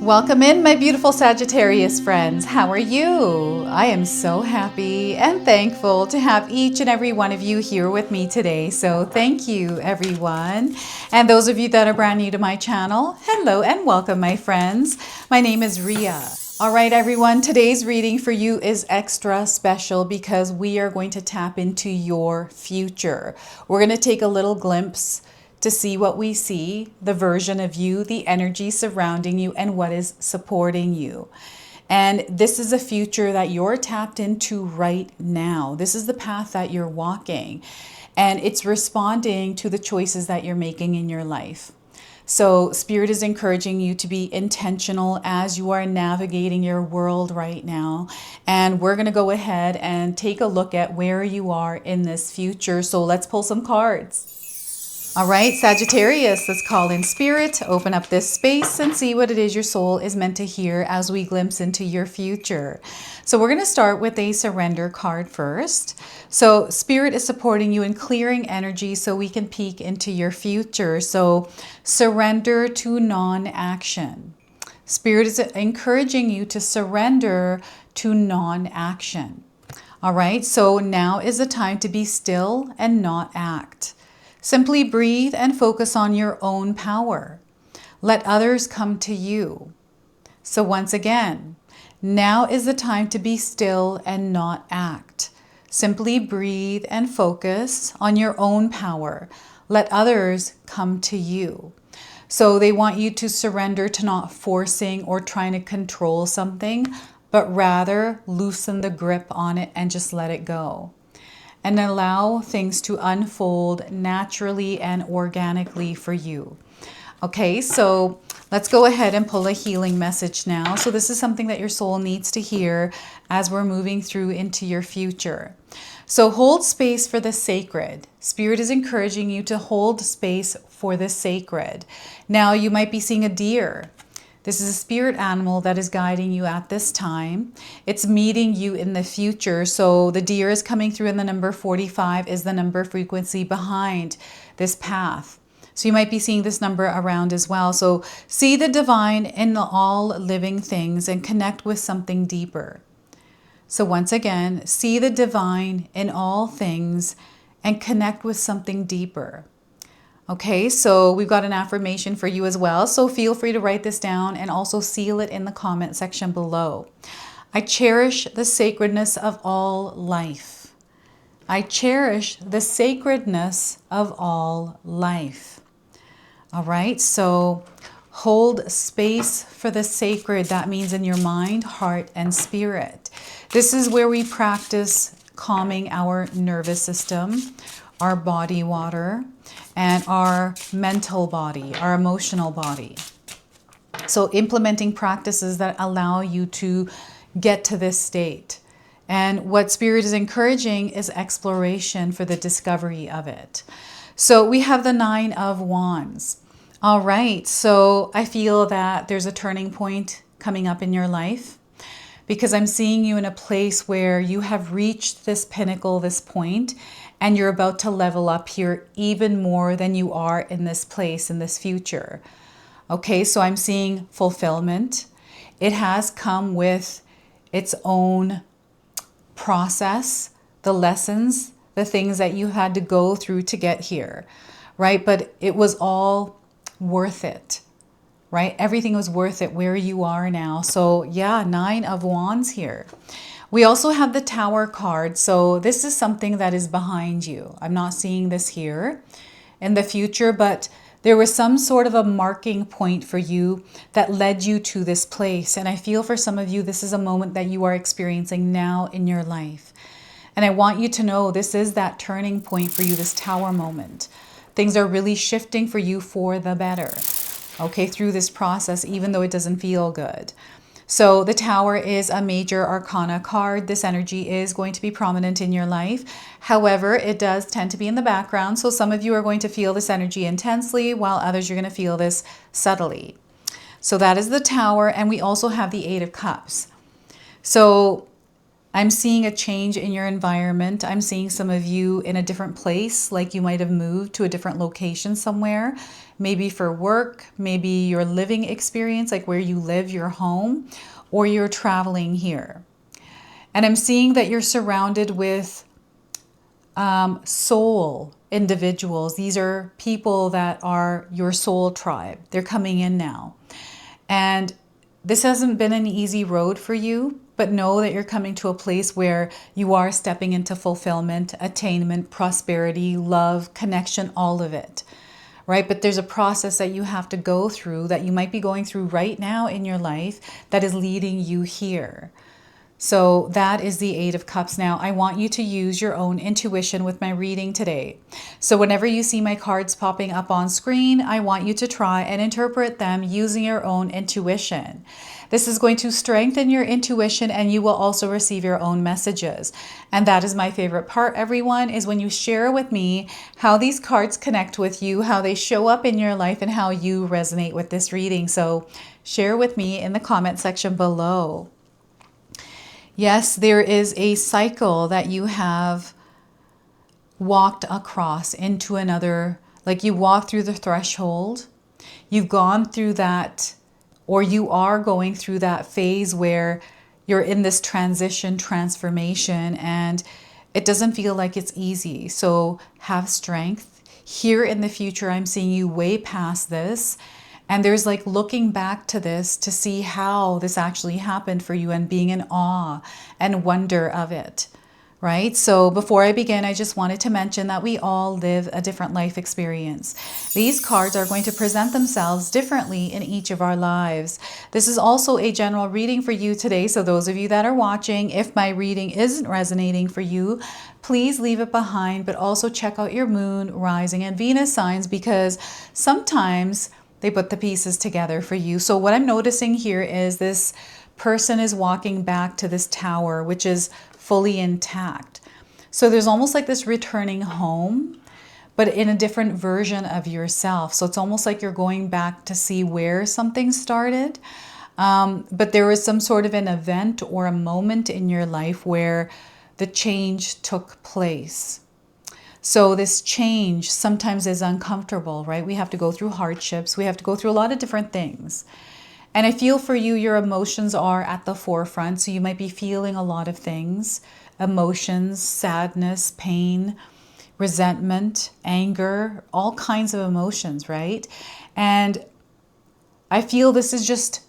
Welcome in, my beautiful Sagittarius friends. How are you? I am so happy and thankful to have each and every one of you here with me today. So thank you, everyone. And those of you that are brand new to my channel, hello and welcome, my friends. My name is Ria. All right, everyone, today's reading for you is extra special because we are going to tap into your future. We're going to take a little glimpse to see what we see, the version of you, the energy surrounding you, and what is supporting you. And this is a future that you're tapped into right now. This is the path that you're walking, and it's responding to the choices that you're making in your life. So Spirit is encouraging you to be intentional as you are navigating your world right now. And we're going to go ahead and take a look at where you are in this future. So let's pull some cards. All right, Sagittarius, let's call in Spirit, open up this space and see what it is your soul is meant to hear as we glimpse into your future. So we're going to start with a surrender card first. So Spirit is supporting you in clearing energy so we can peek into your future. So surrender to non-action. Spirit is encouraging you to surrender to non-action. All right, so now is the time to be still and not act. Simply breathe and focus on your own power. Let others come to you. So once again, now is the time to be still and not act. Simply breathe and focus on your own power. Let others come to you. So they want you to surrender to not forcing or trying to control something, but rather loosen the grip on it and just let it go. And allow things to unfold naturally and organically for you. Okay, so let's go ahead and pull a healing message now. So this is something that your soul needs to hear as we're moving through into your future. So hold space for the sacred. Spirit is encouraging you to hold space for the sacred. Now you might be seeing a deer. This is a spirit animal that is guiding you at this time. It's meeting you in the future. So the deer is coming through, and the number 45 is the number frequency behind this path. So you might be seeing this number around as well. So see the divine in all living things and connect with something deeper. So once again, see the divine in all things and connect with something deeper. Okay, so we've got an affirmation for you as well. So feel free to write this down and also seal it in the comment section below. I cherish the sacredness of all life. I cherish the sacredness of all life. All right, so hold space for the sacred. That means in your mind, heart, and spirit. This is where we practice calming our nervous system, our body water, and our mental body, our emotional body. So implementing practices that allow you to get to this state. And what Spirit is encouraging is exploration for the discovery of it. So we have the 9 of Wands. All right, so I feel that there's a turning point coming up in your life because I'm seeing you in a place where you have reached this pinnacle, this point, and you're about to level up here even more than you are in this place, in this future. Okay, so I'm seeing fulfillment. It has come with its own process, the lessons, the things that you had to go through to get here, right? But it was all worth it, right? Everything was worth it where you are now. So yeah, 9 of Wands here. We also have the Tower card. So this is something that is behind you. I'm not seeing this here in the future, but there was some sort of a marking point for you that led you to this place. And I feel for some of you, this is a moment that you are experiencing now in your life. And I want you to know this is that turning point for you, this Tower moment. Things are really shifting for you for the better, okay, through this process, even though it doesn't feel good. So the Tower is a major arcana card. This energy is going to be prominent in your life. However, it does tend to be in the background. So some of you are going to feel this energy intensely, while others you're going to feel this subtly. So that is the Tower. And we also have the 8 of Cups. So I'm seeing a change in your environment. I'm seeing some of you in a different place, like you might have moved to a different location somewhere, maybe for work, maybe your living experience, like where you live, your home, or you're traveling here. And I'm seeing that you're surrounded with soul individuals. These are people that are your soul tribe. They're coming in now. And this hasn't been an easy road for you, but know that you're coming to a place where you are stepping into fulfillment, attainment, prosperity, love, connection, all of it, right? But there's a process that you have to go through, that you might be going through right now in your life, that is leading you here. So that is the Eight of Cups. Now, I want you to use your own intuition with my reading today. So whenever you see my cards popping up on screen, I want you to try and interpret them using your own intuition. This is going to strengthen your intuition, and you will also receive your own messages. And that is my favorite part, everyone, is when you share with me how these cards connect with you, how they show up in your life, and how you resonate with this reading. So share with me in the comment section below. Yes, there is a cycle that you have walked across into another, like you walked through the threshold. You've gone through that, or you are going through that phase where you're in this transition, transformation, and it doesn't feel like it's easy. So have strength. Here in the future, I'm seeing you way past this. And there's like looking back to this to see how this actually happened for you and being in awe and wonder of it, right? So before I begin, I just wanted to mention that we all live a different life experience. These cards are going to present themselves differently in each of our lives. This is also a general reading for you today. So those of you that are watching, if my reading isn't resonating for you, please leave it behind, but also check out your moon, rising, and Venus signs, because sometimes they put the pieces together for you. So what I'm noticing here is this person is walking back to this tower, which is fully intact. So there's almost like this returning home, but in a different version of yourself. So it's almost like you're going back to see where something started. But there was some sort of an event or a moment in your life where the change took place. So this change sometimes is uncomfortable, right? We have to go through hardships. We have to go through a lot of different things. And I feel for you, your emotions are at the forefront. So you might be feeling a lot of things, emotions, sadness, pain, resentment, anger, all kinds of emotions, right? And I feel this is just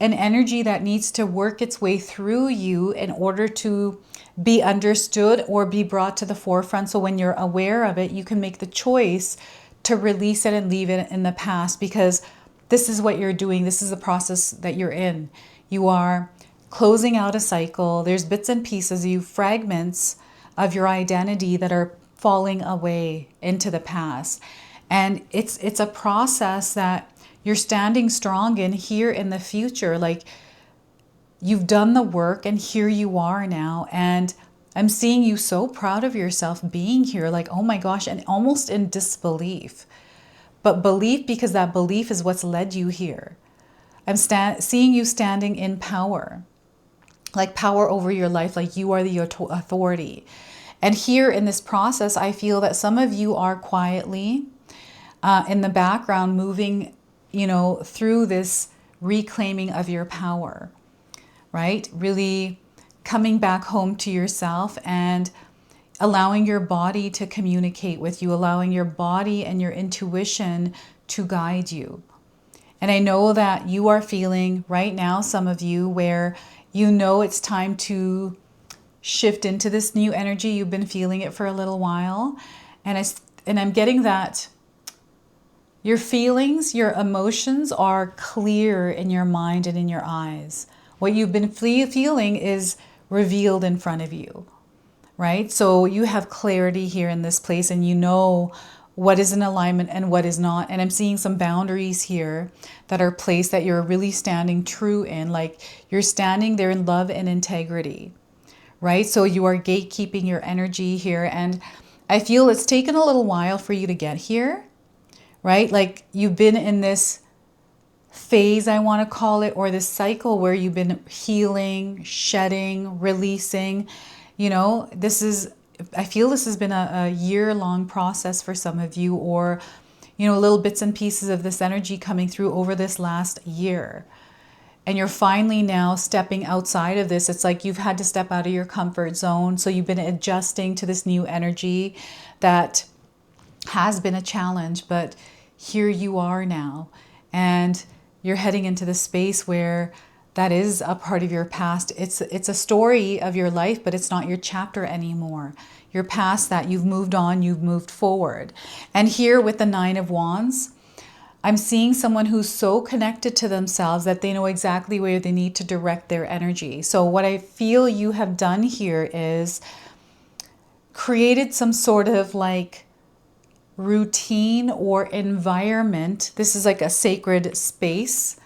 an energy that needs to work its way through you in order to be understood or be brought to the forefront. So when you're aware of it, you can make the choice to release it and leave it in the past, because this is what you're doing. This is the process that you're in. You are closing out a cycle. There's bits and pieces, you fragments of your identity that are falling away into the past. And it's a process that you're standing strong in here in the future. Like, you've done the work and here you are now. And I'm seeing you so proud of yourself being here, like, oh my gosh, and almost in disbelief. But belief, because that belief is what's led you here. I'm seeing you standing in power, like power over your life, like you are the authority. And here in this process, I feel that some of you are quietly in the background moving, through this reclaiming of your power. Right? Really coming back home to yourself and allowing your body to communicate with you, allowing your body and your intuition to guide you. And I know that you are feeling right now, some of you, where it's time to shift into this new energy. You've been feeling it for a little while. And I'm getting that your feelings, your emotions are clear in your mind and in your eyes. What you've been feeling is revealed in front of you, right? So you have clarity here in this place, and you know what is in alignment and what is not. And I'm seeing some boundaries here that are placed that you're really standing true in, like you're standing there in love and integrity, right? So you are gatekeeping your energy here. And I feel it's taken a little while for you to get here, right? Like you've been in this phase, I want to call it, or this cycle where you've been healing, shedding, releasing. You know, I feel this has been a year-long process for some of you, or, you know, little bits and pieces of this energy coming through over this last year. And you're finally now stepping outside of this. It's like you've had to step out of your comfort zone. So you've been adjusting to this new energy that has been a challenge, but here you are now. And you're heading into the space where that is a part of your past. It's a story of your life, but it's not your chapter anymore. You're past that. You've moved on. You've moved forward. And here with the Nine of Wands, I'm seeing someone who's so connected to themselves that they know exactly where they need to direct their energy. So what I feel you have done here is created some sort of like routine or environment. This is like a sacred space.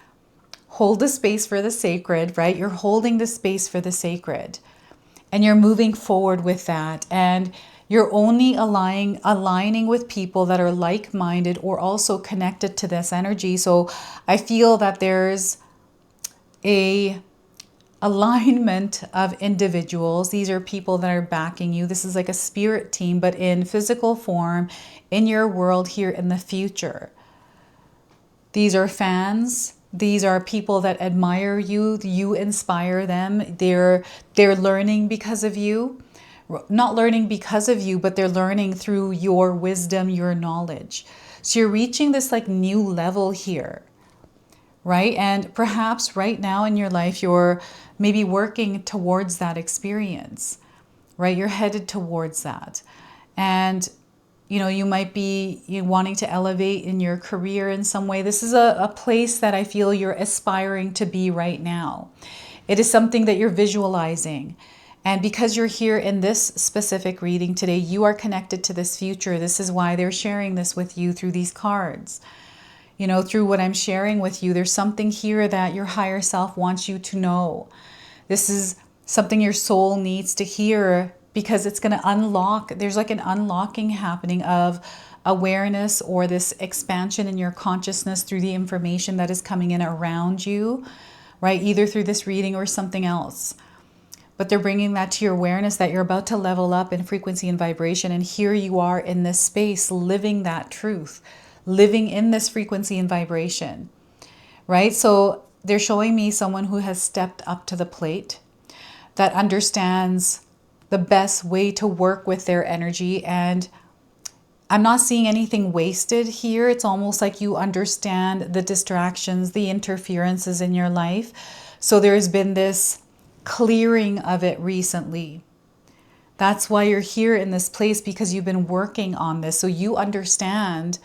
Hold the space for the sacred, right? You're holding the space for the sacred. And you're moving forward with that. And you're only aligning with people that are like-minded or also connected to this energy. So I feel that there's a alignment of individuals. These are people that are backing you. This is like a spirit team, but in physical form, in your world here in the future. These are fans. These are people that admire you. You inspire them. They're learning because of you. Not learning because of you, but they're learning through your wisdom, your knowledge. So you're reaching this like new level here, right? And perhaps right now in your life, you're maybe working towards that experience, right? You're headed towards that. And, you know, you might be wanting to elevate in your career in some way. This is a place that I feel you're aspiring to be right now. It is something that you're visualizing. And because you're here in this specific reading today, you are connected to this future. This is why they're sharing this with you through these cards. You know, through what I'm sharing with you, there's something here that your higher self wants you to know. This is something your soul needs to hear because it's going to unlock. There's like an unlocking happening of awareness or this expansion in your consciousness through the information that is coming in around you, right? Either through this reading or something else. But they're bringing that to your awareness that you're about to level up in frequency and vibration. And here you are in this space, living that truth, living in this frequency and vibration, right? So they're showing me someone who has stepped up to the plate, that understands the best way to work with their energy. And I'm not seeing anything wasted here. It's almost like you understand the distractions, the interferences in your life. So there's been this clearing of it recently. That's why you're here in this place, because you've been working on this. So you understand,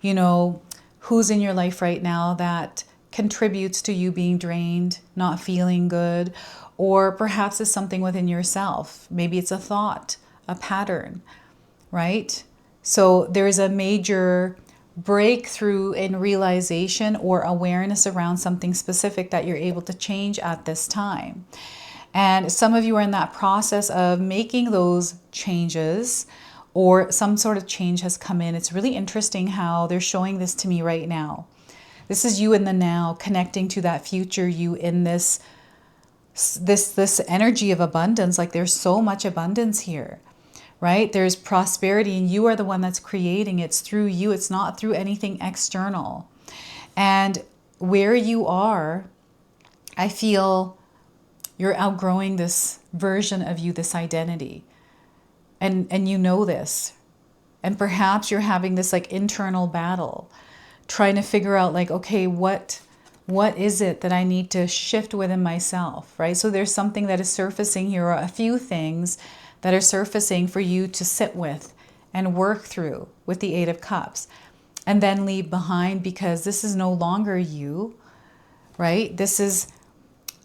you know, who's in your life right now that contributes to you being drained, not feeling good, or perhaps it's something within yourself. Maybe it's a thought, a pattern, right? So there's a major breakthrough in realization or awareness around something specific that you're able to change at this time. And some of you are in that process of making those changes, or some sort of change has come in. It's really interesting how they're showing this to me right now. This is you in the now, connecting to that future you in this energy of abundance. Like there's so much abundance here, right? There's prosperity, and you are the one that's creating. It's through you. It's not through anything external. And where you are, I feel you're outgrowing this version of you, this identity. And you know this. And perhaps you're having this like internal battle, trying to figure out like, okay, what is it that I need to shift within myself, right? So there's something that is surfacing here, or a few things that are surfacing for you to sit with and work through with the Eight of Cups, and then leave behind, because this is no longer you, right? This is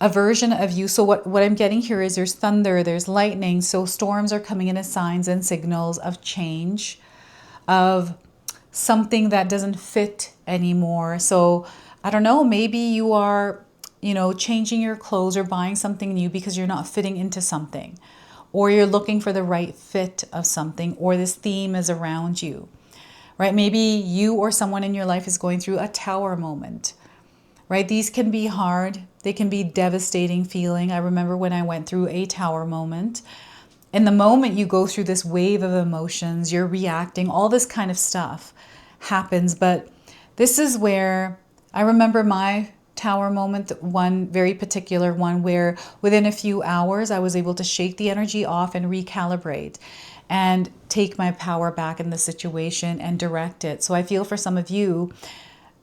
a version of you. So what I'm getting here is there's thunder, there's lightning. So storms are coming in as signs and signals of change, of something that doesn't fit anymore. So I don't know, maybe you are, you know, changing your clothes or buying something new because you're not fitting into something, or you're looking for the right fit of something, or this theme is around you, right? Maybe you or someone in your life is going through a tower moment, right? These can be hard. They can be devastating feeling. I remember when I went through a tower moment. In the moment you go through this wave of emotions, you're reacting, all this kind of stuff happens. But this is where I remember my tower moment, one very particular one where within a few hours I was able to shake the energy off and recalibrate and take my power back in the situation and direct it. So I feel for some of you,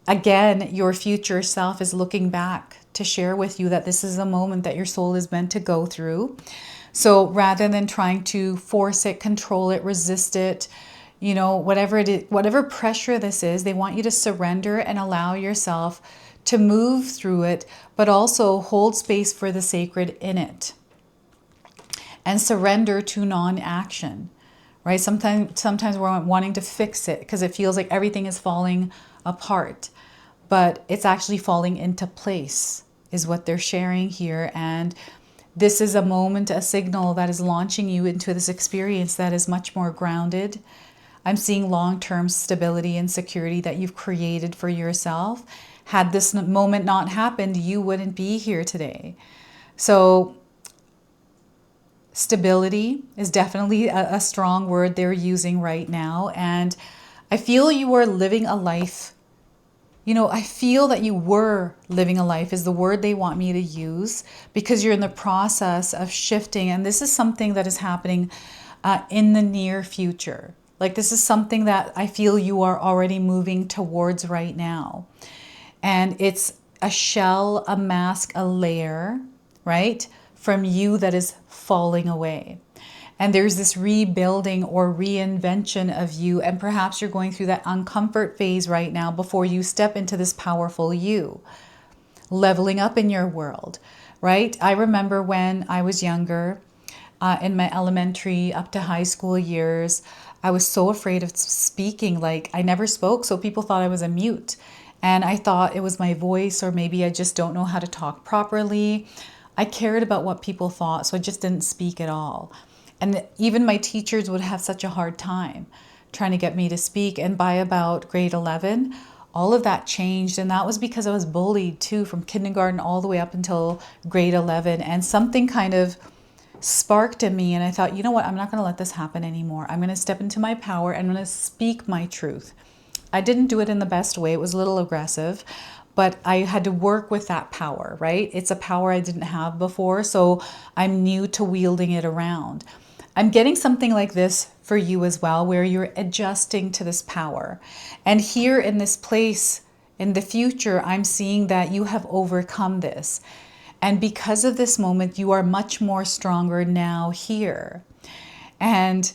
again, your future self is looking back to share with you that this is a moment that your soul is meant to go through. So rather than trying to force it, control it, resist it, you know, whatever it is, whatever pressure this is, they want you to surrender and allow yourself to move through it, but also hold space for the sacred in it and surrender to non-action, right? Sometimes we're wanting to fix it because it feels like everything is falling apart, but it's actually falling into place is what they're sharing here. And this is a moment, a signal that is launching you into this experience that is much more grounded. I'm seeing long-term stability and security that you've created for yourself. Had this moment not happened, you wouldn't be here today. So stability is definitely a strong word they're using right now. And I feel you are living a life. You know, I feel that you were living a life is the word they want me to use, because you're in the process of shifting. And this is something that is happening in the near future. Like this is something that I feel you are already moving towards right now. And it's a shell, a mask, a layer, right, from you that is falling away. And there's this rebuilding or reinvention of you. And perhaps you're going through that uncomfort phase right now before you step into this powerful you, leveling up in your world, right? I remember when I was younger, in my elementary up to high school years, I was so afraid of speaking. Like I never spoke, so people thought I was a mute. And I thought it was my voice, or maybe I just don't know how to talk properly. I cared about what people thought, so I just didn't speak at all. And even my teachers would have such a hard time trying to get me to speak. And by about grade 11, all of that changed. And that was because I was bullied too, from kindergarten all the way up until grade 11. And something kind of sparked in me. And I thought, you know what? I'm not going to let this happen anymore. I'm going to step into my power and I'm going to speak my truth. I didn't do it in the best way. It was a little aggressive. But I had to work with that power, right? It's a power I didn't have before. So I'm new to wielding it around. I'm getting something like this for you as well, where you're adjusting to this power. And here in this place in the future, I'm seeing that you have overcome this. And because of this moment, you are much more stronger now here. And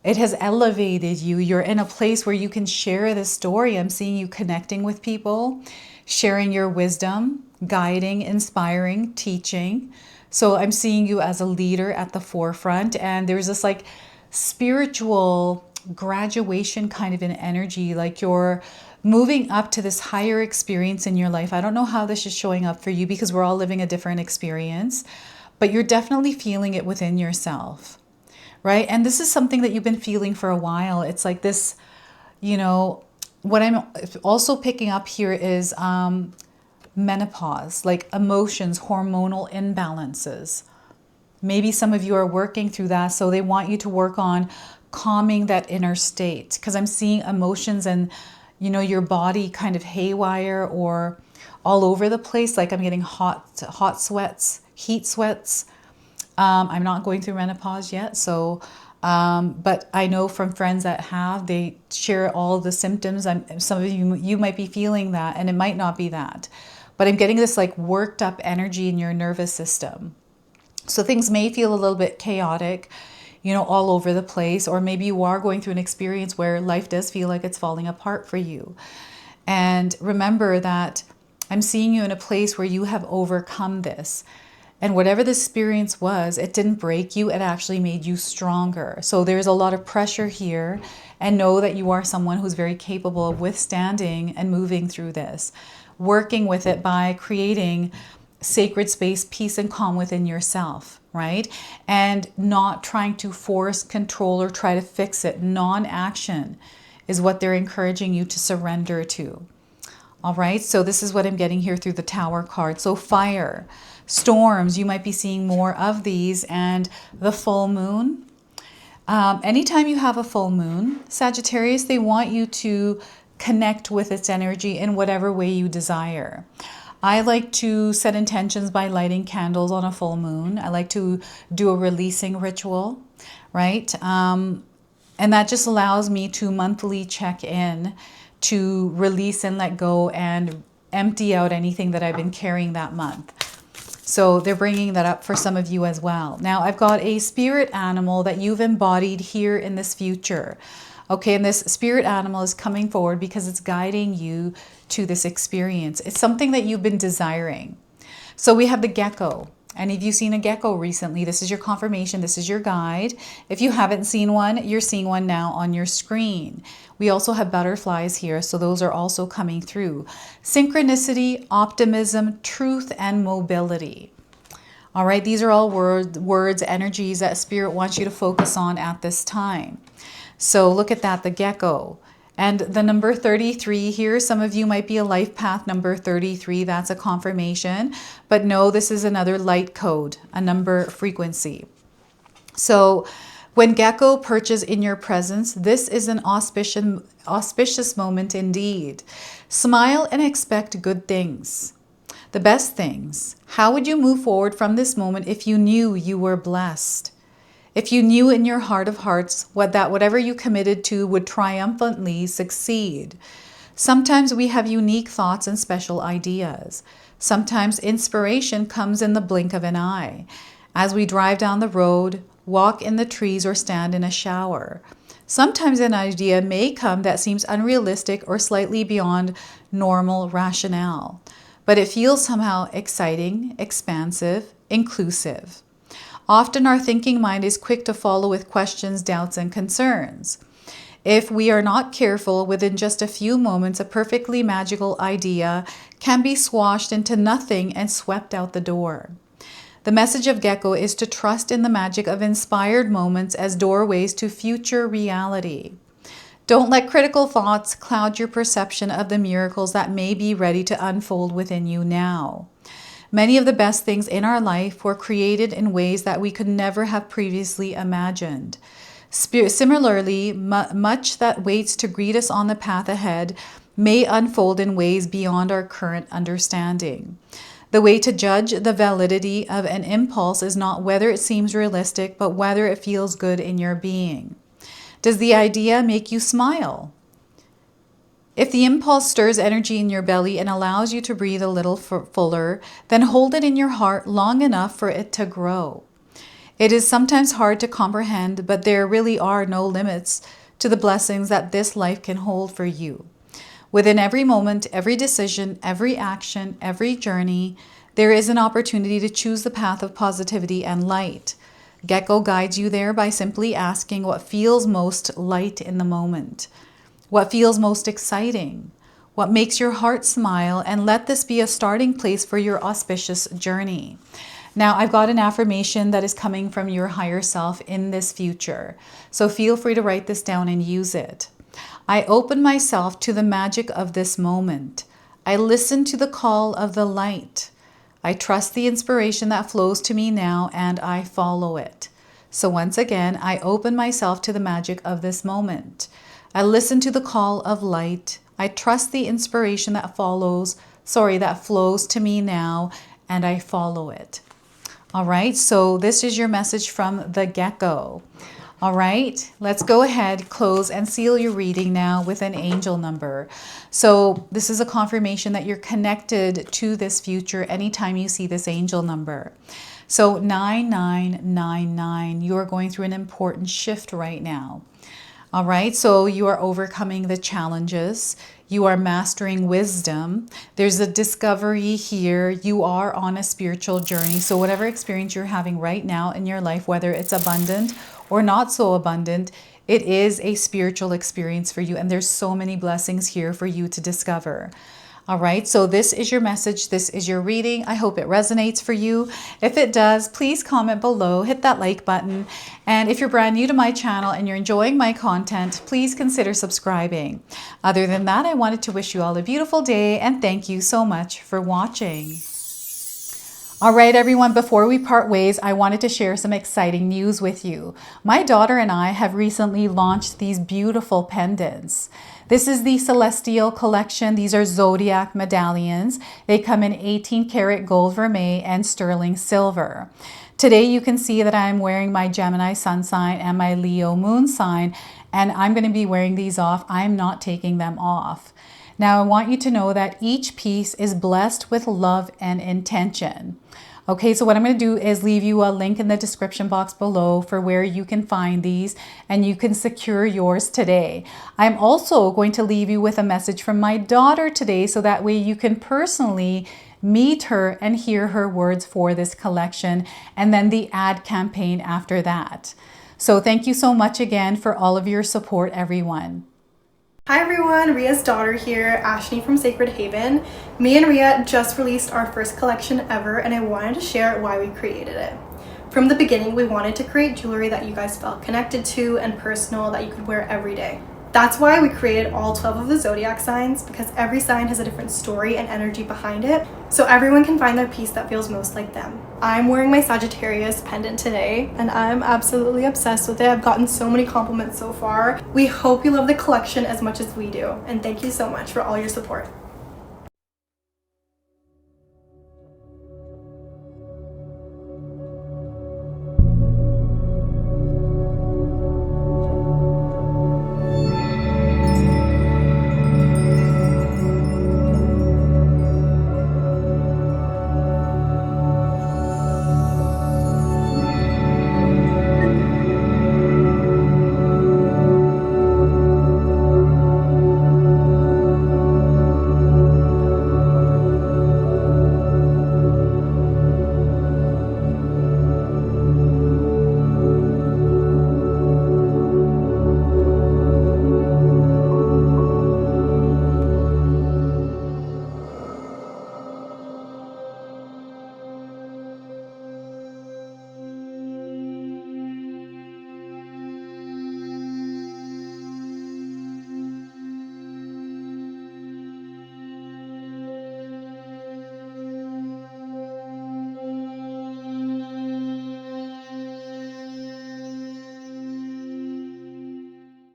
it has elevated you. You're in a place where you can share this story. I'm seeing you connecting with people, sharing your wisdom, guiding, inspiring, teaching. So I'm seeing you as a leader at the forefront, and there's this like spiritual graduation kind of an energy, like you're moving up to this higher experience in your life. I don't know how this is showing up for you because we're all living a different experience, but you're definitely feeling it within yourself, right? And this is something that you've been feeling for a while. It's like this, you know, what I'm also picking up here is menopause, like emotions, hormonal imbalances. Maybe some of you are working through that, so they want you to work on calming that inner state, because I'm seeing emotions and, you know, your body kind of haywire or all over the place. Like I'm getting hot sweats, heat sweats. I'm not going through menopause yet, so but I know from friends that have, they share all the symptoms. Some of you might be feeling that, and it might not be that. But I'm getting this like worked up energy in your nervous system. So things may feel a little bit chaotic, you know, all over the place. Or maybe you are going through an experience where life does feel like it's falling apart for you. And remember that I'm seeing you in a place where you have overcome this. And whatever the experience was, it didn't break you. It actually made you stronger. So there's a lot of pressure here. And know that you are someone who's very capable of withstanding and moving through this. Working with it by creating sacred space, peace and calm within yourself, right? And not trying to force, control, or try to fix it. Non-action is what they're encouraging you to surrender to. All right, so this is what I'm getting here through the Tower card. So fire, storms, you might be seeing more of these, and the full moon. Anytime you have a full moon, Sagittarius, they want you to connect with its energy in whatever way you desire. I like to set intentions by lighting candles on a full moon. I like to do a releasing ritual, right? And that just allows me to monthly check in to release and let go and empty out anything that I've been carrying that month. So they're bringing that up for some of you as well. Now I've got a spirit animal that you've embodied here in this future. Okay, and this spirit animal is coming forward because it's guiding you to this experience. It's something that you've been desiring. So we have the gecko. Any of you seen a gecko recently? This is your confirmation. This is your guide. If you haven't seen one, you're seeing one now on your screen. We also have butterflies here, so those are also coming through. Synchronicity, optimism, truth, and mobility. All right, these are all words, energies that Spirit wants you to focus on at this time. So look at that, the gecko. And the number 33 here, some of you might be a life path number 33. That's a confirmation. But no, this is another light code, a number frequency. So when Gecko perches in your presence, this is an auspicious moment indeed. Smile and expect good things, the best things. How would you move forward from this moment if you knew you were blessed? If you knew in your heart of hearts whatever you committed to would triumphantly succeed. Sometimes we have unique thoughts and special ideas. Sometimes inspiration comes in the blink of an eye. As we drive down the road, walk in the trees, or stand in a shower. Sometimes an idea may come that seems unrealistic or slightly beyond normal rationale, but it feels somehow exciting, expansive, inclusive. Often our thinking mind is quick to follow with questions, doubts, and concerns. If we are not careful, within just a few moments, a perfectly magical idea can be squashed into nothing and swept out the door. The message of Gecko is to trust in the magic of inspired moments as doorways to future reality. Don't let critical thoughts cloud your perception of the miracles that may be ready to unfold within you now. Many of the best things in our life were created in ways that we could never have previously imagined. Similarly, much that waits to greet us on the path ahead may unfold in ways beyond our current understanding. The way to judge the validity of an impulse is not whether it seems realistic, but whether it feels good in your being. Does the idea make you smile? If the impulse stirs energy in your belly and allows you to breathe a little fuller, then hold it in your heart long enough for it to grow. It is sometimes hard to comprehend, but there really are no limits to the blessings that this life can hold for you. Within every moment, every decision, every action, every journey, there is an opportunity to choose the path of positivity and light. Gecko guides you there by simply asking what feels most light in the moment. What feels most exciting? What makes your heart smile? And let this be a starting place for your auspicious journey. Now, I've got an affirmation that is coming from your higher self in this future. So feel free to write this down and use it. I open myself to the magic of this moment. I listen to the call of the light. I trust the inspiration that flows to me now, and I follow it. So once again, I open myself to the magic of this moment. I listen to the call of light. I trust the inspiration that flows to me now, and I follow it. All right, so this is your message from the Gecko. All right, let's go ahead, close, and seal your reading now with an angel number. So this is a confirmation that you're connected to this future anytime you see this angel number. So 9999, you are going through an important shift right now. All right, so you are overcoming the challenges. You are mastering wisdom. There's a discovery here. You are on a spiritual journey. So whatever experience you're having right now in your life, whether it's abundant or not so abundant, it is a spiritual experience for you. And there's so many blessings here for you to discover. All right, so this is your message. This is your reading. I hope it resonates for you. If it does, please comment below, hit that like button, And if you're brand new to my channel and you're enjoying my content, please consider subscribing. Other than that, I wanted to wish you all a beautiful day and thank you so much for watching. All right, everyone, before we part ways, I wanted to share some exciting news with you. My daughter and I have recently launched these beautiful pendants. This is the Celestial collection. These are zodiac medallions. They come in 18 karat gold vermeil and sterling silver. Today, you can see that I'm wearing my Gemini sun sign and my Leo moon sign, and I'm going to be wearing these off. I'm not taking them off. Now, I want you to know that each piece is blessed with love and intention. Okay, so what I'm going to do is leave you a link in the description box below for where you can find these and you can secure yours today. I'm also going to leave you with a message from my daughter today so that way you can personally meet her and hear her words for this collection and then the ad campaign after that. So thank you so much again for all of your support, everyone. Hi everyone, Ria's daughter here, Ashley from Sacred Haven. Me and Ria just released our first collection ever and I wanted to share why we created it. From the beginning, we wanted to create jewelry that you guys felt connected to and personal that you could wear every day. That's why we created all 12 of the zodiac signs, because every sign has a different story and energy behind it, so everyone can find their piece that feels most like them. I'm wearing my Sagittarius pendant today, and I'm absolutely obsessed with it. I've gotten so many compliments so far. We hope you love the collection as much as we do, and thank you so much for all your support.